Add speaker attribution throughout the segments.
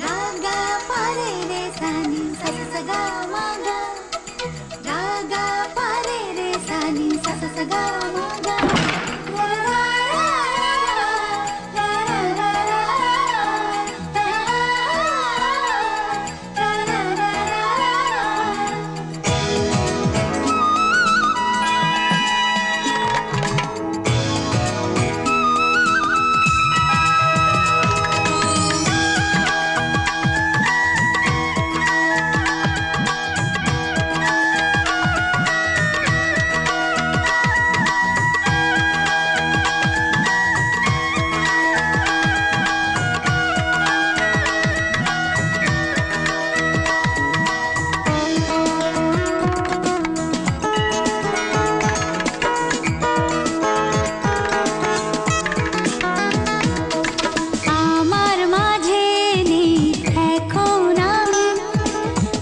Speaker 1: Ga ga pa re re sa ni sa sa sa ga ma ga. Ga ga pa re re sa ni sa sa sa ga ma ga. La la la la la la la la la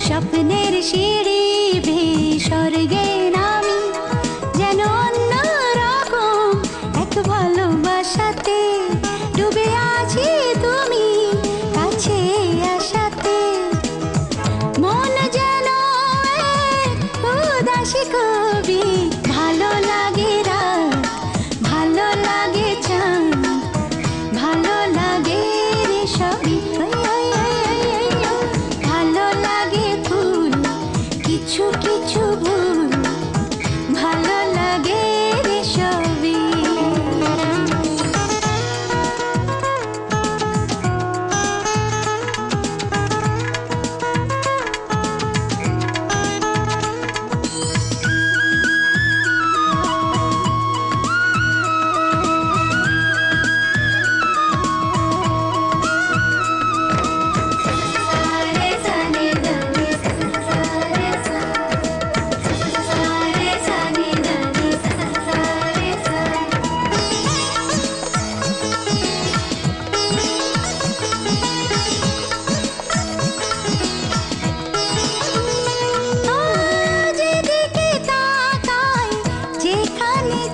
Speaker 1: স্বপ্নের সিঁড়ি বেয়ে স্বর্গে নামি যেন অন্য রকম এক ভালোবাসাতে ডুবে আছি তুমি কাছে আসাতে মন যেন উদাসী কবি ভালো লাগে রাত ভালো লাগে চাঁদ ভালো লাগে রে সবই কিছু কিছু ভুল ভালো লাগে রে সবই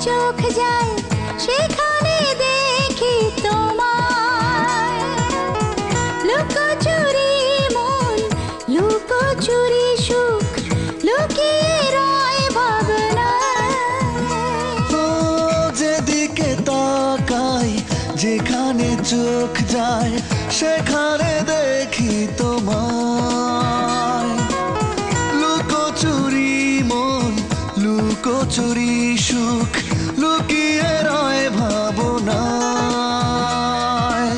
Speaker 1: চোখ যায় সেখানে দেখি তোমার লুকোচুরি মন লুকোচুরি সুখ লুকিয়ে রয় ভাবনা
Speaker 2: যেদিকে তাকাই যেখানে চোখ যায় সেখানে দেখি তোমার লুকোচুরি মন লুকোচুরি সুখ লুকিয়ে রয় ভাবনা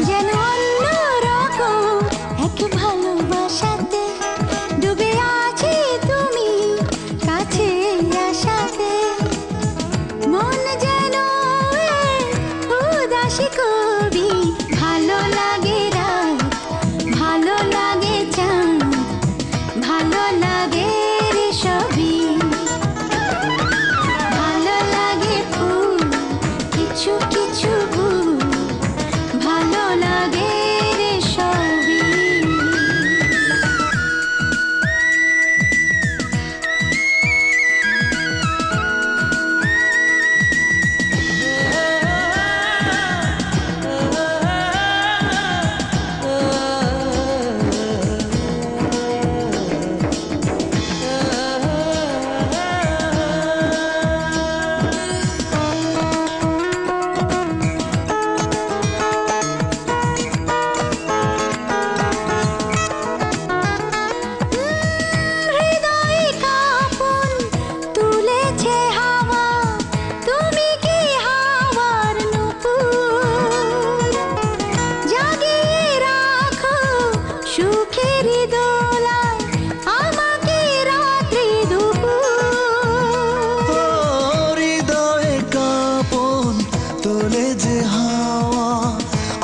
Speaker 1: যেন অন্য রকম এক ভালোবাসাতে ডুবে আছি তুমি কাছে আসাতে মন যেন উদাসী কবি ভালো লাগে রাত ভালো লাগে চাঁদ ভালো লাগে রে সবই কিছু কিছু ভুল ভালো লাগে রে সবই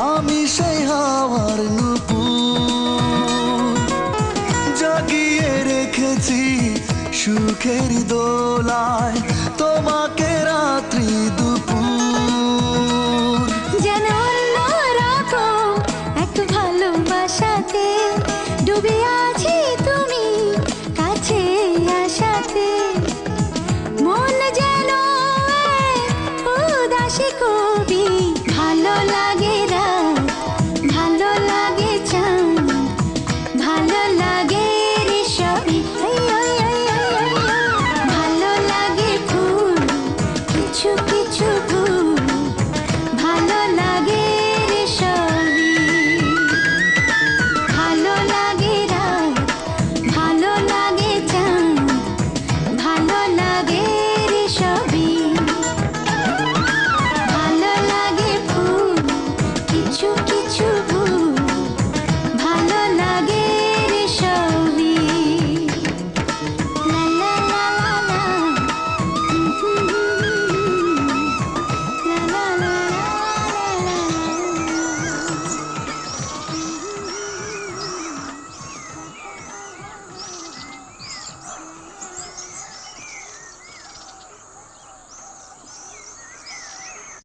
Speaker 2: আমি সেই হাওয়ার নূপুর জাগিয়ে রেখেছি সুখের দোলায়